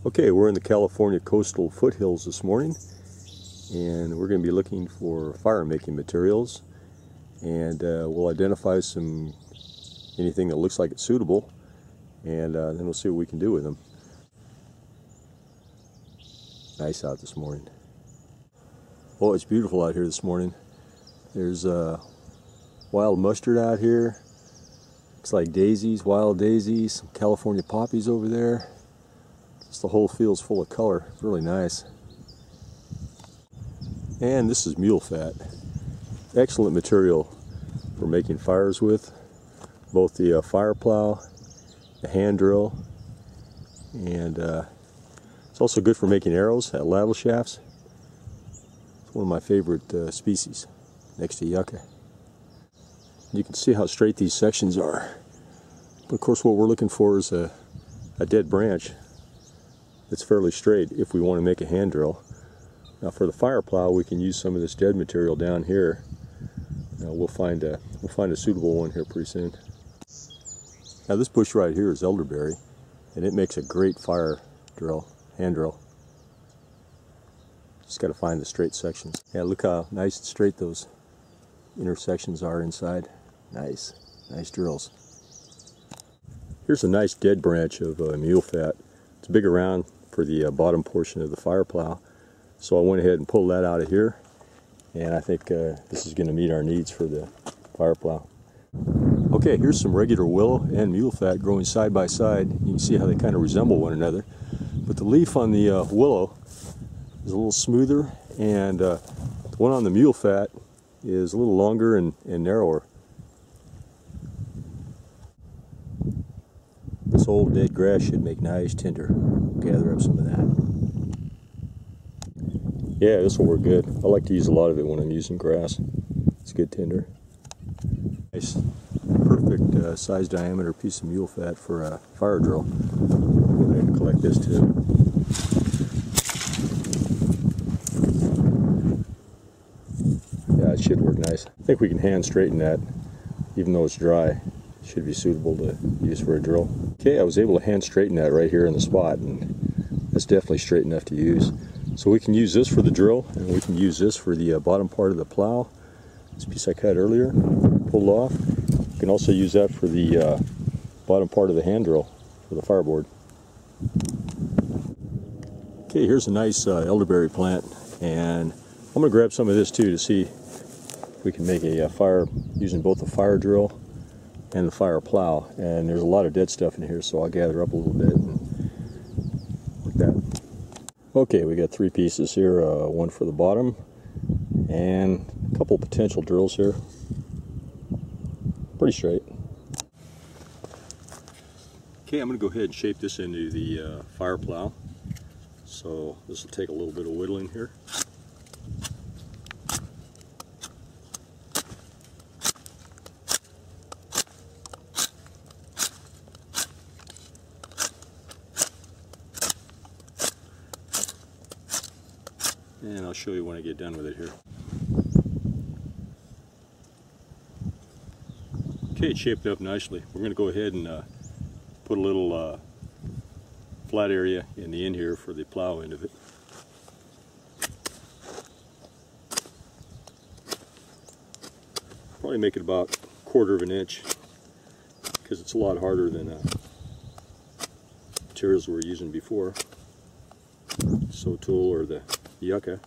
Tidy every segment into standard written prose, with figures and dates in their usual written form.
Okay, we're in the California coastal foothills this morning, and we're going to be looking for fire making materials, and we'll identify anything that looks like it's suitable, and then we'll see what we can do with them. Nice out this morning. Oh, it's beautiful out here this morning. There's wild mustard out here. Looks like daisies, wild daisies, some California poppies over there. Just the whole field's full of color. It's really nice. And this is mulefat. Excellent material for making fires with. Both the fire plow, the hand drill, and it's also good for making arrows at ladle shafts. It's one of my favorite species, next to yucca. You can see how straight these sections are. But of course what we're looking for is a dead branch that's fairly straight if we want to make a hand drill. Now for the fire plow, we can use some of this dead material down here. Now we'll find a suitable one here pretty soon. Now this bush right here is elderberry, and it makes a great fire drill, hand drill. Just got to find the straight sections. Yeah, look how nice and straight those intersections are inside. Nice drills. Here's a nice dead branch of mulefat. It's big around for the bottom portion of the fire plow, so I went ahead and pulled that out of here, and I think this is going to meet our needs for the fire plow. Okay, here's some regular willow and mulefat growing side by side. You can see how they kind of resemble one another, but the leaf on the willow is a little smoother, and the one on the mulefat is a little longer and narrower. This old dead grass should make nice tinder. Gather up some of that. Yeah, this will work good. I like to use a lot of it when I'm using grass. It's good tinder. Nice, perfect size diameter piece of mulefat for a fire drill. Go ahead and collect this too. Yeah, it should work nice. I think we can hand straighten that, even though it's dry. Should be suitable to use for a drill. Okay, I was able to hand straighten that right here in the spot, and that's definitely straight enough to use. So we can use this for the drill, and we can use this for the bottom part of the plow. This piece I cut earlier, pulled off. You can also use that for the bottom part of the hand drill for the fireboard. Okay, here's a nice elderberry plant, and I'm going to grab some of this too to see if we can make a fire using both the fire drill and the fire plow. And there's a lot of dead stuff in here, so I'll gather up a little bit and like that. Okay, we got three pieces here, one for the bottom and a couple potential drills here. Pretty straight. Okay, I'm going to go ahead and shape this into the fire plow. So this will take a little bit of whittling here. And I'll show you when I get done with it here. Okay, it's shaped up nicely. We're going to go ahead and put a little flat area in the end here for the plow end of it. Probably make it about 1/4 of an inch, because it's a lot harder than materials we were using before. So tool or the yucca.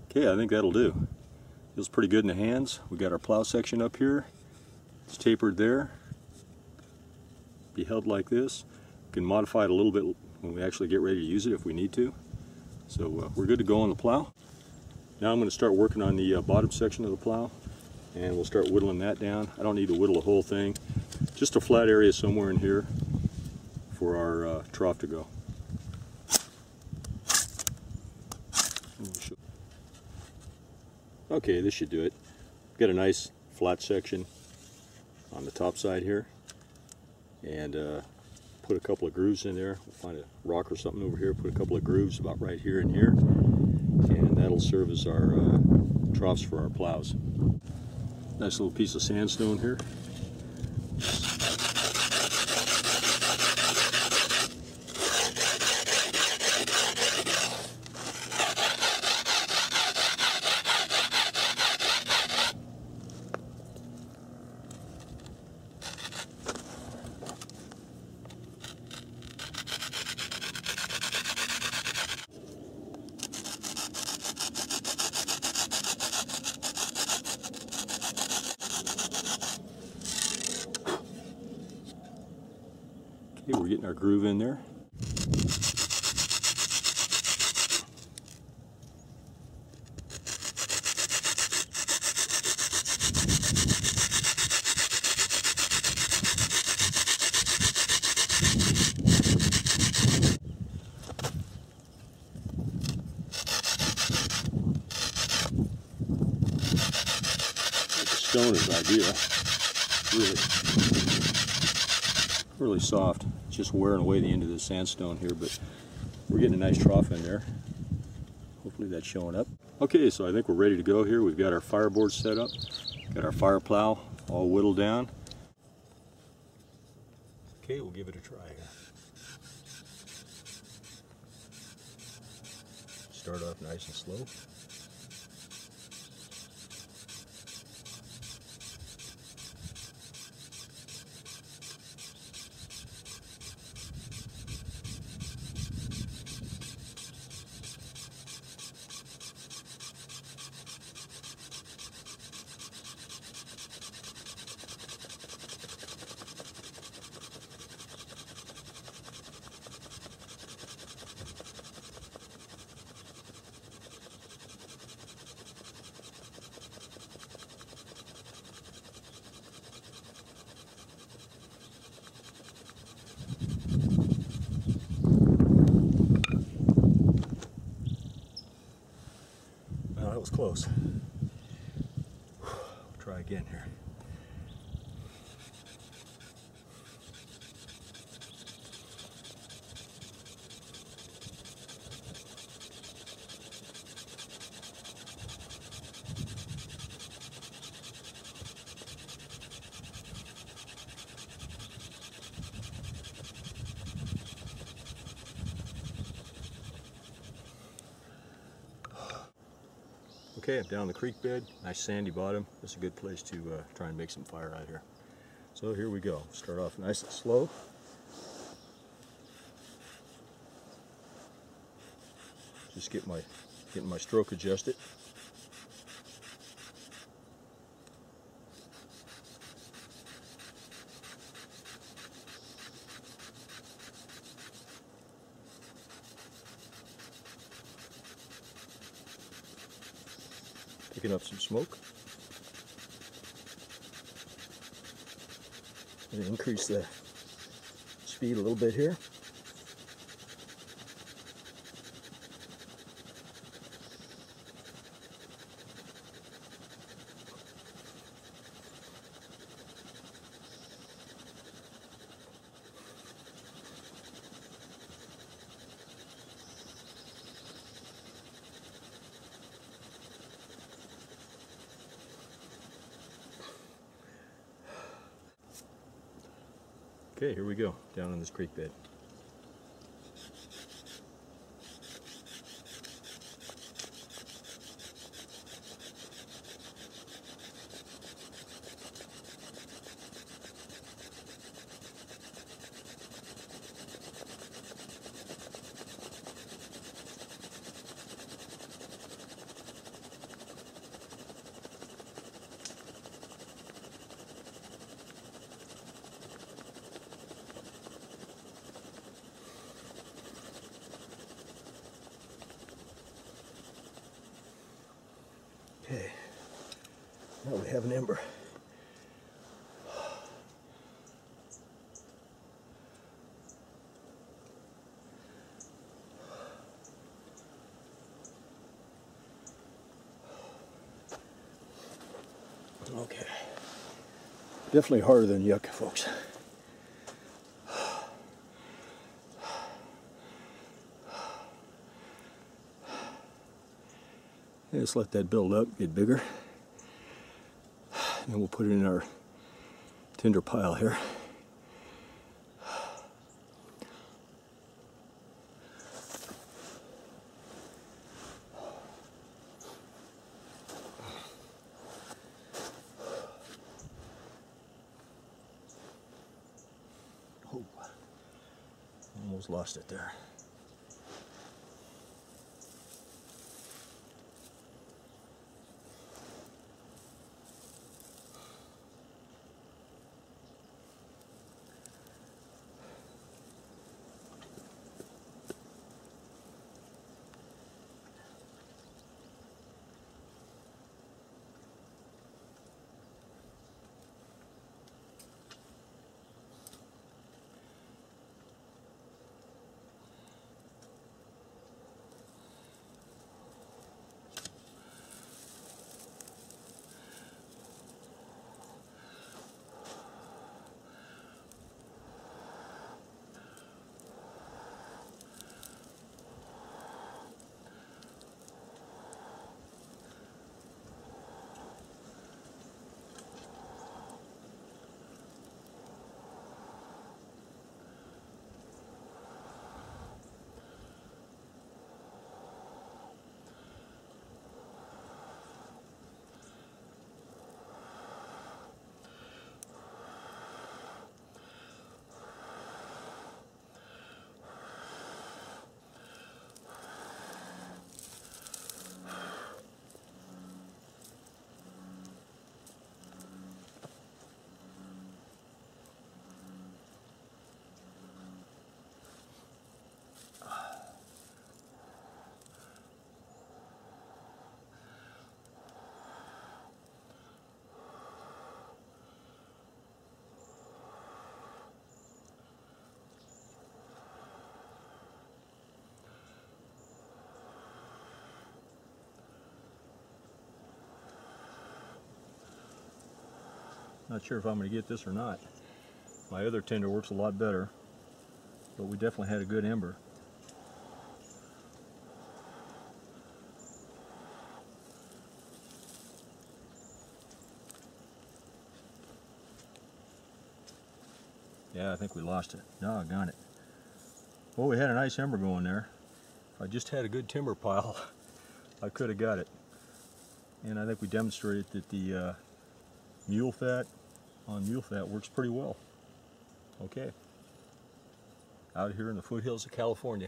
Okay, I think that'll do. Feels pretty good in the hands. We got our plow section up here. It's tapered there. Be held like this. We can modify it a little bit when we actually get ready to use it if we need to. So we're good to go on the plow. Now I'm going to start working on the bottom section of the plow, and we'll start whittling that down. I don't need to whittle the whole thing. Just a flat area somewhere in here for our trough to go. Okay, this should do it. Got a nice flat section on the top side here, and put a couple of grooves in there. We'll find a rock or something over here, put a couple of grooves about right here and here, and that'll serve as our troughs for our plows. Nice little piece of sandstone here. Okay, we're getting our groove in there. The stone is ideal. Really soft. It's just wearing away the end of the sandstone here, but we're getting a nice trough in there. Hopefully that's showing up. Okay, so I think we're ready to go here. We've got our fireboard set up, got our fire plow all whittled down. Okay, we'll give it a try here. Start off nice and slow. That was close. We'll try again here. Okay, I'm down the creek bed, nice sandy bottom. This is a good place to try and make some fire out here. So here we go. Start off nice and slow. Just getting my stroke adjusted. Picking up some smoke. And increase the speed a little bit here. Okay, here we go, down in this creek bed. Okay, now we have an ember. Okay, definitely harder than yucca, folks. Just let that build up, get bigger. Then we'll put it in our tinder pile here. Oh, almost lost it there. Not sure if I'm going to get this or not. My other tinder works a lot better, but we definitely had a good ember. Yeah, I think we lost it. Doggone it. Well, we had a nice ember going there. If I just had a good timber pile, I could have got it. And I think we demonstrated that the Mulefat on Mulefat works pretty well. Okay. Out here in the foothills of California.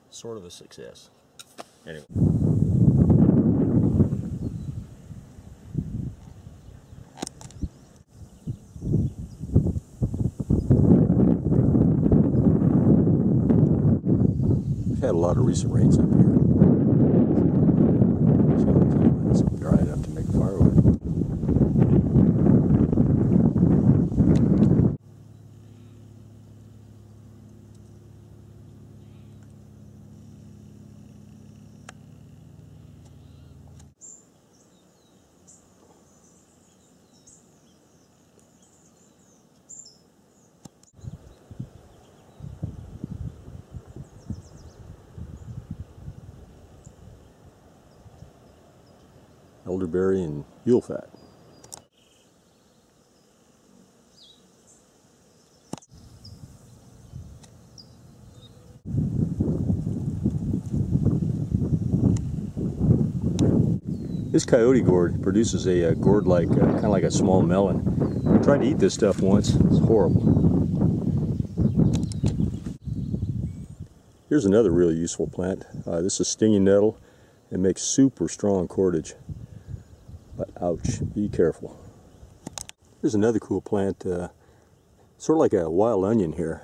Sort of a success. Anyway. We've had a lot of recent rains up here. So it's dry enough to make firewood. Elderberry and Mulefat. This coyote gourd produces a gourd like, kind of like a small melon. I tried to eat this stuff once. It's horrible. Here's another really useful plant. This is stinging nettle. It makes super strong cordage. But ouch, be careful. Here's another cool plant, sort of like a wild onion here.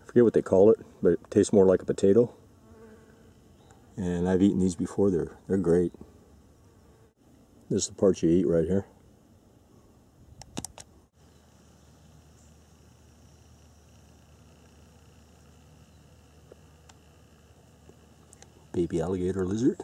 I forget what they call it, but it tastes more like a potato. And I've eaten these before, they're great. This is the part you eat right here. Baby alligator lizard.